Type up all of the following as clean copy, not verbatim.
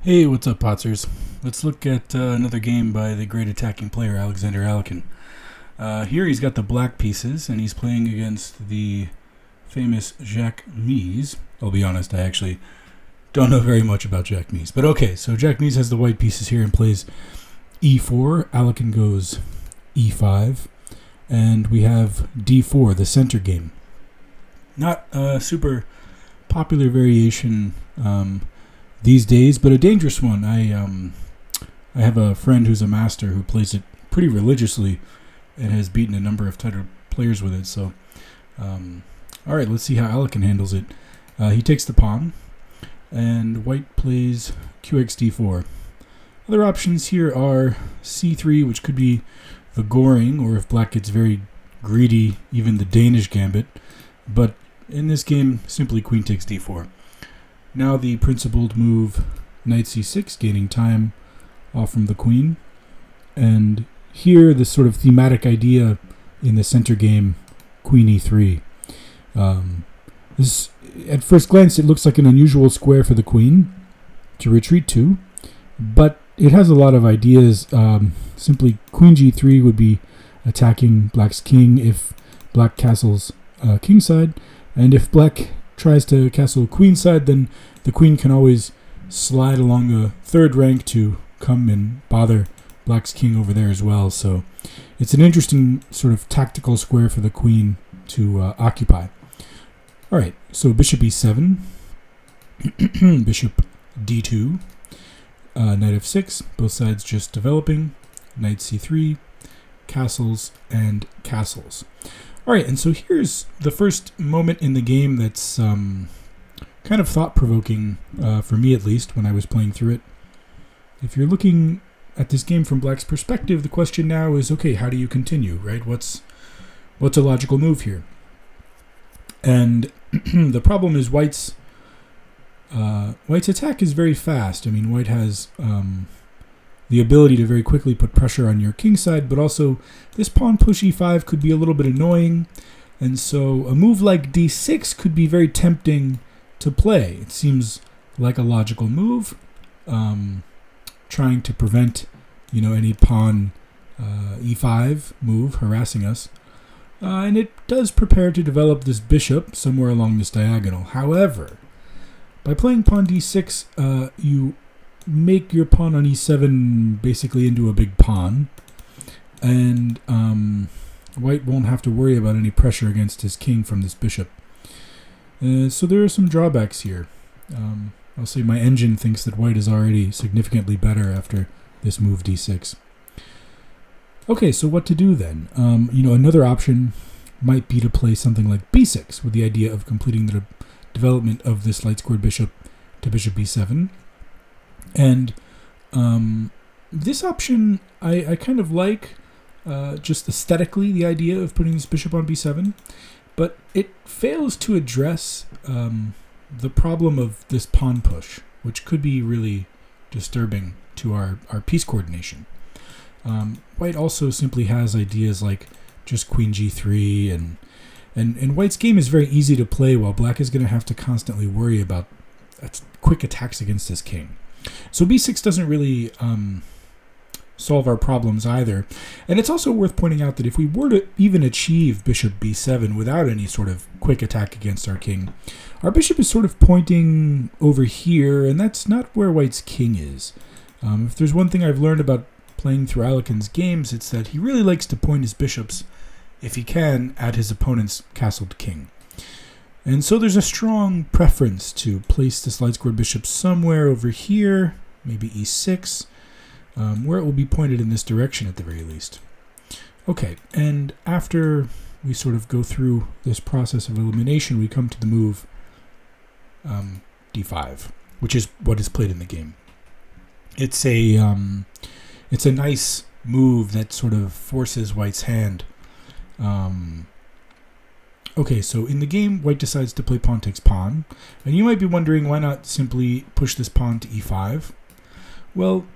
Hey, what's up, Potsers? Let's look at another game by the great attacking player, Alekhine. Here he's got the black pieces, and he's playing against the famous Jacques Mies. I'll be honest, I actually don't know very much about Jacques Mies. But okay, so Jacques Mies has the white pieces here and plays e4. Alekhine goes e5. And we have d4, the center game. Not a super popular variation these days, but a dangerous one. I have a friend who's a master who plays it pretty religiously and has beaten a number of tighter players with it. So, all right, let's see how Alekhine handles it. He takes the pawn, and white plays qxd4. Other options here are c3, which could be the goring, or if black gets very greedy, even the Danish gambit. But in this game, simply queen takes d4. Now the principled move knight c6, gaining time off from the queen. And here, this sort of thematic idea in the center game, queen e3. This, at first glance, it looks like an unusual square for the queen to retreat to, but it has a lot of ideas. Simply, queen g3 would be attacking black's king if black castles kingside, and if black tries to castle queenside, then the queen can always slide along the third rank to come and bother black's king over there as well. So it's an interesting sort of tactical square for the queen to occupy. All right, so bishop e7, bishop d2, knight f6, both sides just developing, knight c3, castles, and castles. All right, and so here's the first moment in the game that's kind of thought-provoking, for me at least, when I was playing through it. If you're looking at this game from black's perspective, the question now is, okay, how do you continue, right? What's a logical move here? And the problem is white's attack is very fast. I mean, white has the ability to very quickly put pressure on your king side, but also this pawn push e5 could be a little bit annoying, and so a move like d6 could be very tempting to play. It seems like a logical move, trying to prevent, any pawn e5 move harassing us, and it does prepare to develop this bishop somewhere along this diagonal. However, by playing pawn d6, you make your pawn on e7 basically into a big pawn, and white won't have to worry about any pressure against his king from this bishop. So there are some drawbacks here. I'll say my engine thinks that white is already significantly better after this move d6. Okay, so what to do then? Another option might be to play something like b6 with the idea of completing the development of this light-squared bishop to bishop b7. And this option I kind of like, just aesthetically, the idea of putting this bishop on b7, but it fails to address the problem of this pawn push, which could be really disturbing to our piece coordination. White also simply has ideas like just queen g3, and white's game is very easy to play, while black is going to have to constantly worry about quick attacks against his king. So b6 doesn't really solve our problems either. And it's also worth pointing out that if we were to even achieve bishop b7 without any sort of quick attack against our king, our bishop is sort of pointing over here, and that's not where white's king is. If there's one thing I've learned about playing through Alekhine's games, it's that he really likes to point his bishops, if he can, at his opponent's castled king. And so there's a strong preference to place this light-squared bishop somewhere over here, maybe e6, where it will be pointed in this direction at the very least. Okay, and after we sort of go through this process of elimination, we come to the move d5, which is what is played in the game. It's a nice move that sort of forces white's hand. Okay, so in the game, white decides to play pawn takes pawn, and you might be wondering, why not simply push this pawn to e5? Well,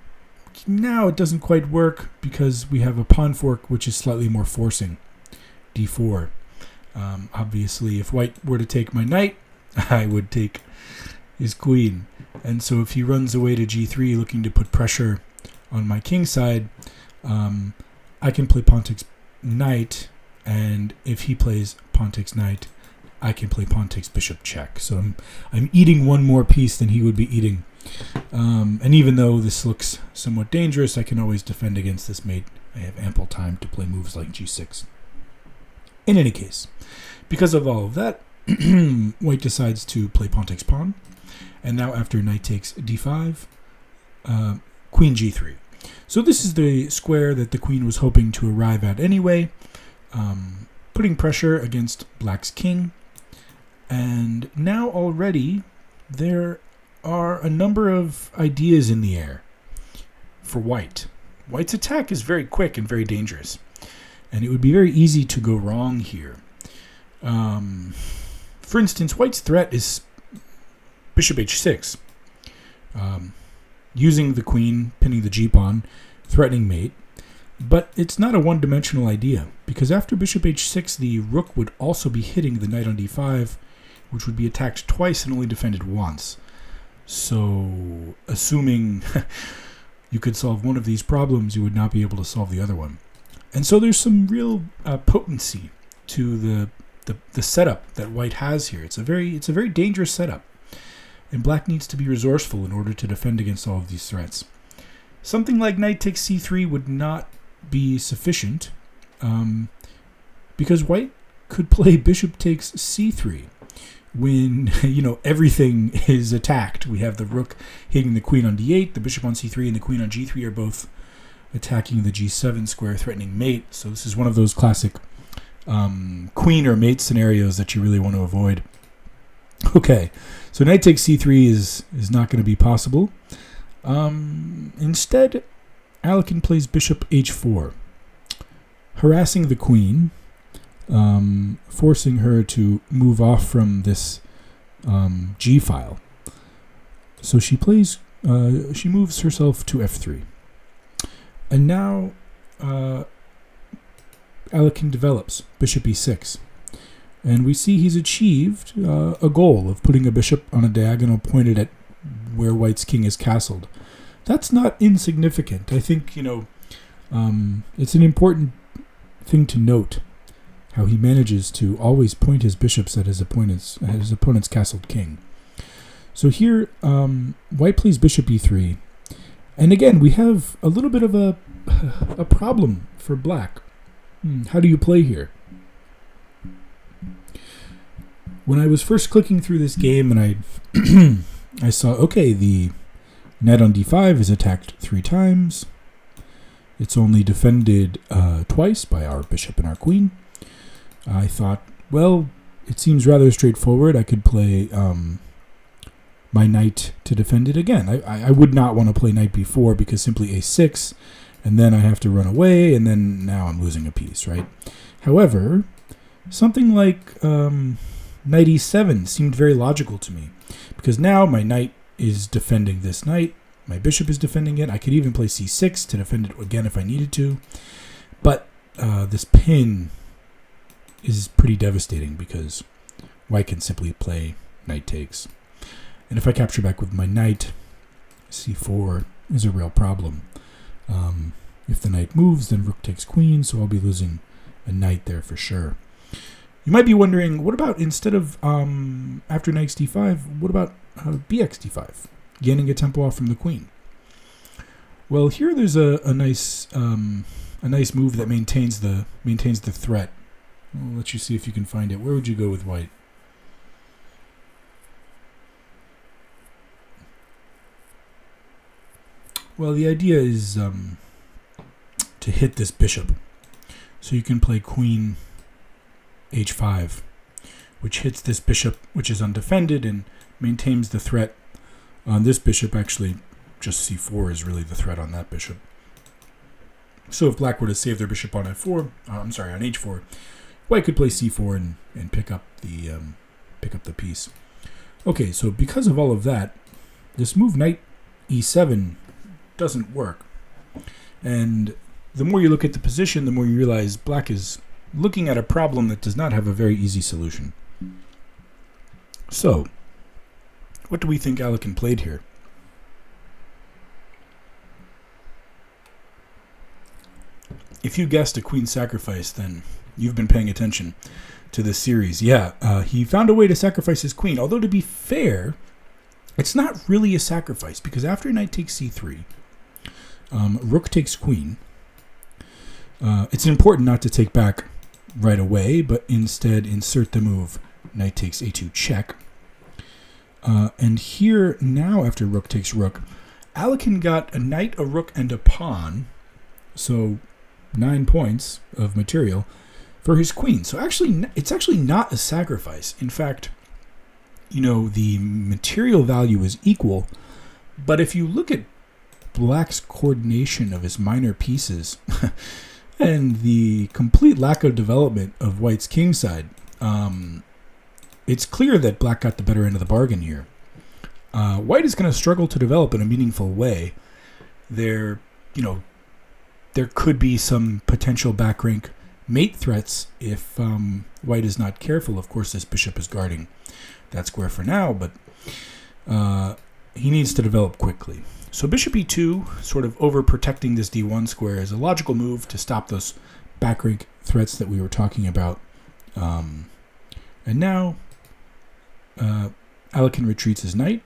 now it doesn't quite work because we have a pawn fork which is slightly more forcing, d4. Obviously, if white were to take my knight, I would take his queen. And so if he runs away to g3 looking to put pressure on my king side, I can play pawn takes knight, and if he plays pawn takes knight, I can play pawn takes bishop check. So I'm eating one more piece than he would be eating. And even though this looks somewhat dangerous, I can always defend against this mate. I have ample time to play moves like g6. In any case, because of all of that, white decides to play pawn takes pawn. And now after knight takes d5, queen g3. So this is the square that the queen was hoping to arrive at anyway, putting pressure against black's king. And now already there are a number of ideas in the air for white. White's attack is very quick and very dangerous, and it would be very easy to go wrong here. For instance, white's threat is bishop h6, using the queen, pinning the g-pawn, threatening mate. But it's not a one-dimensional idea, because after bishop h6, the rook would also be hitting the knight on d5, which would be attacked twice and only defended once. So, assuming you could solve one of these problems, you would not be able to solve the other one. And so there's some real potency to the setup that white has here. It's a very dangerous setup, and black needs to be resourceful in order to defend against all of these threats. Something like knight takes c3 would not be sufficient, because white could play bishop takes c3 when everything is attacked. We have the rook hitting the queen on d8, the bishop on c3, and the queen on g3 are both attacking the g7 square, threatening mate. So this is one of those classic queen or mate scenarios that you really want to avoid. Okay, so knight takes c3 is not going to be possible. Instead, Alekhine plays bishop h4, harassing the queen, forcing her to move off from this g file. So she moves herself to f3. And now Alekhine develops bishop e6. And we see he's achieved a goal of putting a bishop on a diagonal pointed at where white's king is castled. That's not insignificant. I think, it's an important thing to note how he manages to always point his bishops at his opponent's castled king. So here, white plays bishop e3. And again, we have a little bit of a problem for black. How do you play here? When I was first clicking through this game and I saw, okay, the knight on d5 is attacked 3 times. It's only defended twice by our bishop and our queen. I thought, well, it seems rather straightforward. I could play my knight to defend it again. I would not want to play knight b4 because simply a6, and then I have to run away, and then now I'm losing a piece, right? However, something like knight e7 seemed very logical to me, because now my knight is defending this knight, my bishop is defending it. I could even play c6 to defend it again if I needed to, but this pin is pretty devastating because white can simply play knight takes. And if I capture back with my knight, c4 is a real problem. If the knight moves, then rook takes queen, so I'll be losing a knight there for sure. You might be wondering, what about instead of after knight d5, what about bx d5, gaining a tempo off from the queen? Well, here there's a nice move that maintains the threat. I'll let you see if you can find it. Where would you go with white? Well, the idea is to hit this bishop. So you can play queen h5, which hits this bishop, which is undefended, and maintains the threat on this bishop. Actually, just c4 is really the threat on that bishop. So if black were to save their bishop on f4, on h4, white could play c4 and pick up the piece. Okay, so because of all of that, this move knight e7 doesn't work. And the more you look at the position, the more you realize black is looking at a problem that does not have a very easy solution. So, What do we think Alekhine played here? If you guessed a queen sacrifice, then you've been paying attention to this series. Yeah, he found a way to sacrifice his queen. Although, to be fair, it's not really a sacrifice, because after knight takes c3, rook takes queen. It's important not to take back right away, but instead insert the move knight takes a2 check. And here, now after rook takes rook, Alekhine got a knight, a rook, and a pawn. So 9 points of material for his queen. So actually, it's actually not a sacrifice. In fact, the material value is equal. But if you look at black's coordination of his minor pieces and the complete lack of development of white's kingside, it's clear that black got the better end of the bargain here. White is going to struggle to develop in a meaningful way. There could be some potential back rank mate threats if white is not careful. Of course, this bishop is guarding that square for now, but he needs to develop quickly. So bishop e2, sort of overprotecting this d1 square, is a logical move to stop those back rank threats that we were talking about. And now Alekhine retreats his knight.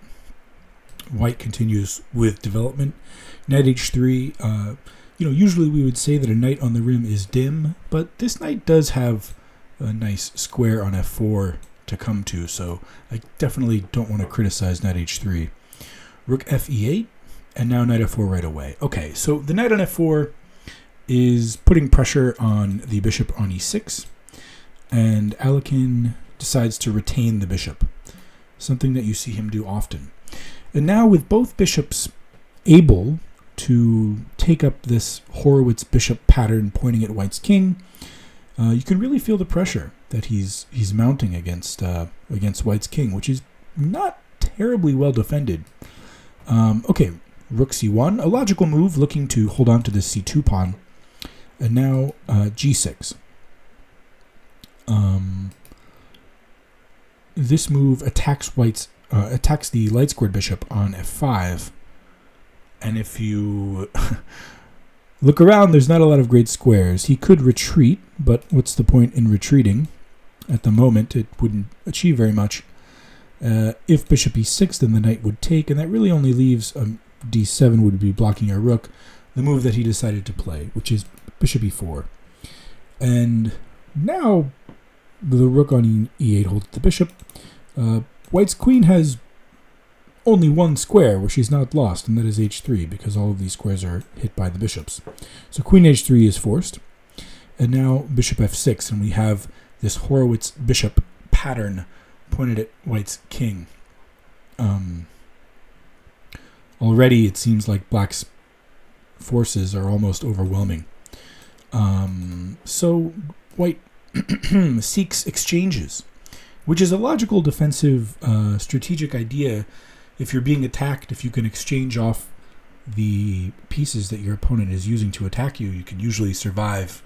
White continues with development. Knight h3. Usually we would say that a knight on the rim is dim, but this knight does have a nice square on f4 to come to, so I definitely don't want to criticize knight h3. Rook f e8, and now knight f4 right away. Okay, so the knight on f4 is putting pressure on the bishop on e6, and Alekhine decides to retain the bishop, something that you see him do often. And now with both bishops able to take up this Horowitz bishop pattern pointing at white's king, you can really feel the pressure that he's mounting against white's king, which is not terribly well defended. Okay, rook c1, a logical move looking to hold on to this c2 pawn, and now g6. This move attacks the light squared bishop on f5. And if you look around, there's not a lot of great squares. He could retreat, but what's the point in retreating? At the moment, it wouldn't achieve very much. If bishop e6, then the knight would take, and that really only leaves d7 would be blocking a rook, the move that he decided to play, which is bishop e4. And now the rook on e8 holds the bishop. White's queen has only one square where she's not lost, and that is h3, because all of these squares are hit by the bishops. So queen h3 is forced, and now bishop f6, and we have this Horowitz bishop pattern pointed at white's king. Already it seems like black's forces are almost overwhelming. So white seeks exchanges, which is a logical defensive strategic idea. If you're being attacked, if you can exchange off the pieces that your opponent is using to attack you, you can usually survive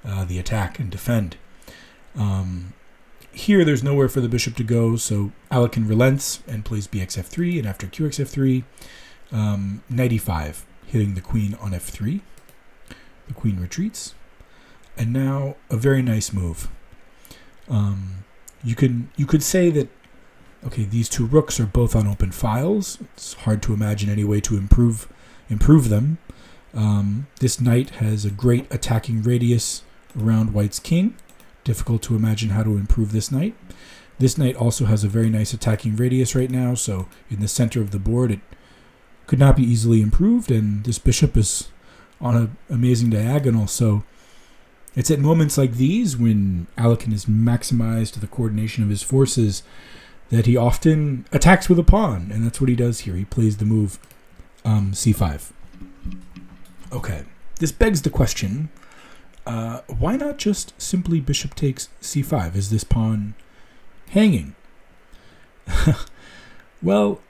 the attack and defend. Here, there's nowhere for the bishop to go, so Alekhine relents and plays bxf3, and after qxf3, knight e5, hitting the queen on f3. The queen retreats, and now a very nice move. You could say that, okay, these two rooks are both on open files. It's hard to imagine any way to improve them. This knight has a great attacking radius around white's king. Difficult to imagine how to improve this knight. This knight also has a very nice attacking radius right now, so in the center of the board it could not be easily improved, and this bishop is on an amazing diagonal, so it's at moments like these when Alekhine is maximized the coordination of his forces that he often attacks with a pawn, and that's what he does here. He plays the move c5. Okay, this begs the question, why not just simply bishop takes c5? Is this pawn hanging? Well,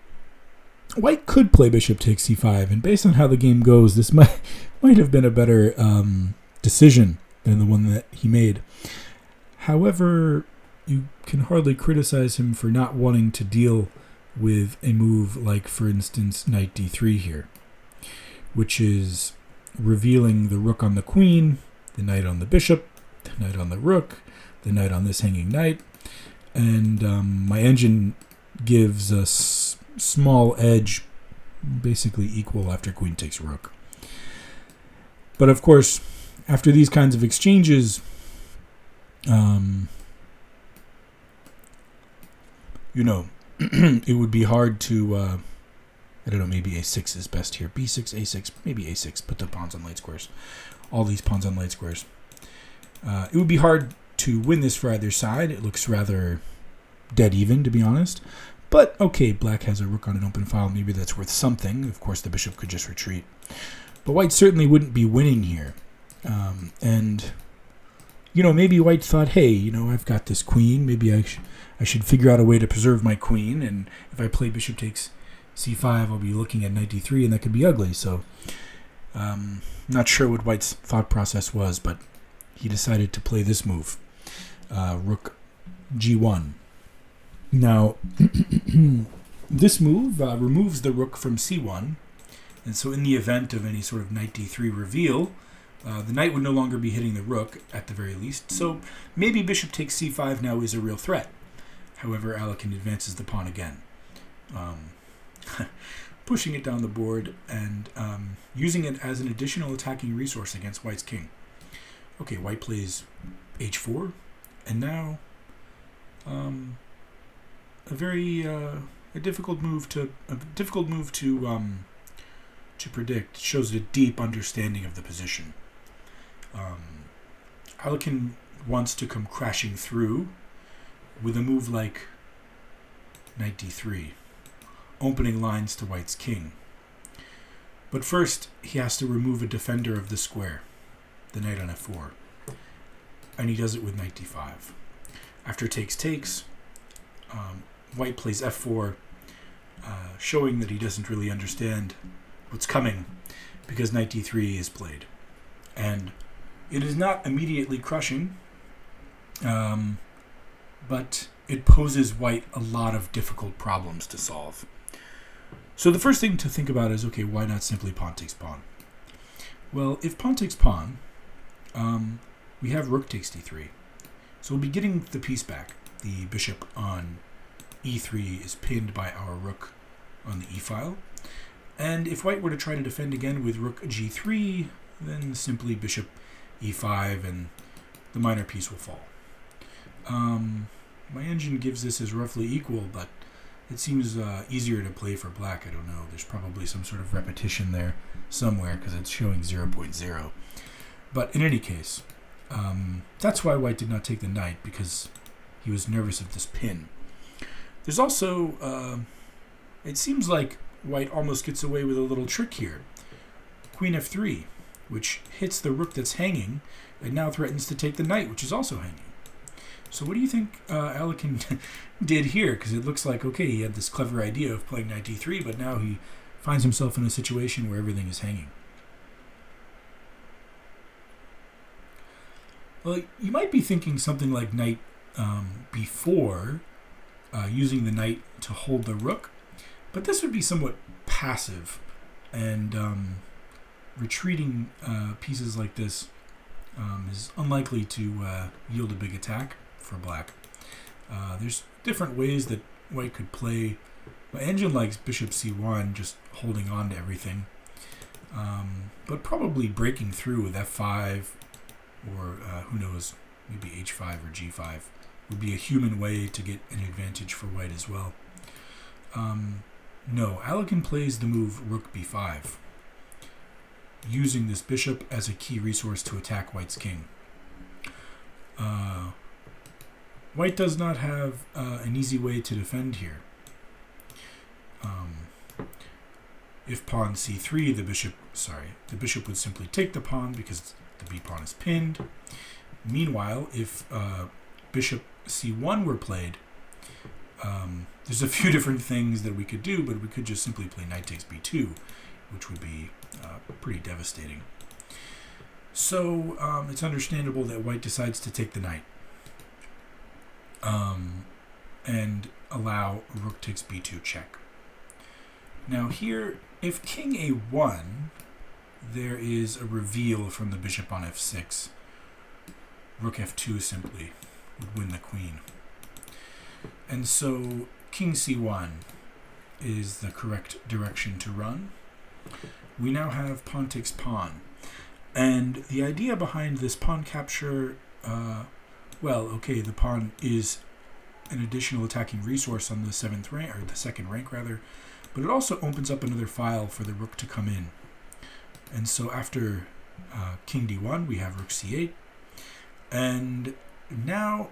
white could play bishop takes c5, and based on how the game goes, this might have been a better decision than the one that he made. However, you can hardly criticize him for not wanting to deal with a move like, for instance, knight d3 here, which is revealing the rook on the queen, the knight on the bishop, the knight on the rook, the knight on this hanging knight, and my engine gives a small edge, basically equal after queen takes rook. But of course, after these kinds of exchanges, it would be hard to, I don't know, maybe a6 is best here. b6, a6, maybe a6, put the pawns on light squares. All these pawns on light squares. It would be hard to win this for either side. It looks rather dead even, to be honest. But, okay, black has a rook on an open file. Maybe that's worth something. Of course, the bishop could just retreat. But white certainly wouldn't be winning here. Maybe white thought, hey, I've got this queen. Maybe I should figure out a way to preserve my queen. And if I play bishop takes c5, I'll be looking at knight d3, and that could be ugly. So, not sure what white's thought process was, but he decided to play this move, rook g1. Now, this move removes the rook from c1, and so in the event of any sort of knight d3 reveal, the knight would no longer be hitting the rook, at the very least, so maybe bishop takes c5 now is a real threat. However, Alekhine advances the pawn again, pushing it down the board and using it as an additional attacking resource against white's king. Okay, white plays h4, and now a difficult move to predict. It shows a deep understanding of the position. Alekhine wants to come crashing through with a move like knight d3, opening lines to white's king. But first, he has to remove a defender of the square, the knight on f4, and he does it with knight d5. After takes, white plays f4, showing that he doesn't really understand what's coming because knight d3 is played. And it is not immediately crushing, but it poses white a lot of difficult problems to solve. So the first thing to think about is, okay, why not simply pawn takes pawn? Well, if pawn takes pawn, we have rook takes d3. So we'll be getting the piece back. The bishop on e3 is pinned by our rook on the e-file. And if white were to try to defend again with rook g3, then simply bishop e5 and the minor piece will fall. My engine gives this as roughly equal, but it seems easier to play for black. I don't know. There's probably some sort of repetition there somewhere because it's showing 0.0. But in any case, that's why white did not take the knight, because he was nervous of this pin. There's also, it seems like white almost gets away with a little trick here. Queen f3, which hits the rook that's hanging, and now threatens to take the knight, which is also hanging. So what do you think Alekhine did here? Because it looks like, okay, he had this clever idea of playing knight d3, but now he finds himself in a situation where everything is hanging. Well, you might be thinking something like knight b4, using the knight to hold the rook, but this would be somewhat passive, and retreating pieces like this is unlikely to yield a big attack for black. There's different ways that white could play. My engine likes bishop c1, just holding on to everything, but probably breaking through with f5, or who knows, maybe h5 or g5 would be a human way to get an advantage for white as well. No, Alekhine plays the move rook b5, using this bishop as a key resource to attack white's king. White does not have an easy way to defend here. If pawn c3, the bishop would simply take the pawn because the b pawn is pinned. Meanwhile, if bishop c1 were played, there's a few different things that we could do, but we could just simply play knight takes b2, which would be pretty devastating. So it's understandable that white decides to take the knight. And allow rook takes b2 check. Now here, if king a1, there is a reveal from the bishop on f6. Rook f2 simply would win the queen. And so king c1 is the correct direction to run. We now have pawn takes pawn. And the idea behind this pawn capture, well, okay, the pawn is an additional attacking resource on the seventh rank, or the second rank rather, but it also opens up another file for the rook to come in. And so after king d1, we have rook c8, and now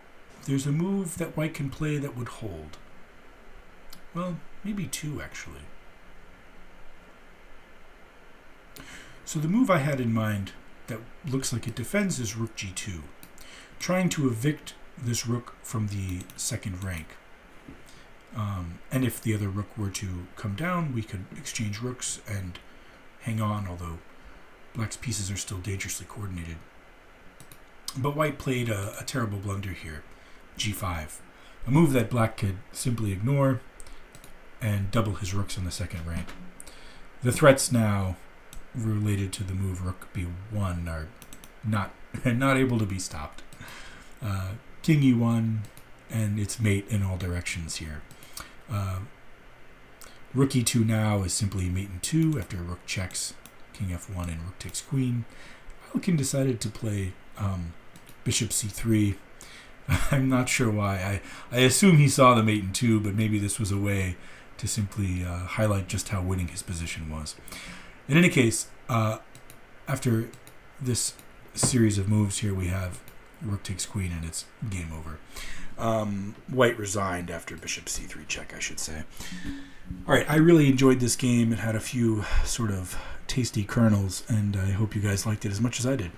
there's a move that white can play that would hold. Well, maybe two actually. So the move I had in mind that looks like it defends is rook g2, trying to evict this rook from the second rank. And if the other rook were to come down, we could exchange rooks and hang on, although black's pieces are still dangerously coordinated. But white played a terrible blunder here, g5, a move that black could simply ignore and double his rooks on the second rank. The threats now related to the move rook b1 are not able to be stopped. King e1 and its mate in all directions here. Rook e2 now is simply mate in 2 after rook checks king f1 and rook takes queen. Alekhine decided to play bishop c3. I'm not sure why. I assume he saw the mate in 2, but maybe this was a way to simply highlight just how winning his position was. In any case, after this series of moves here, we have rook takes queen, and it's game over. White resigned after bishop c3 check, I should say. All right, I really enjoyed this game. It had a few sort of tasty kernels, and I hope you guys liked it as much as I did.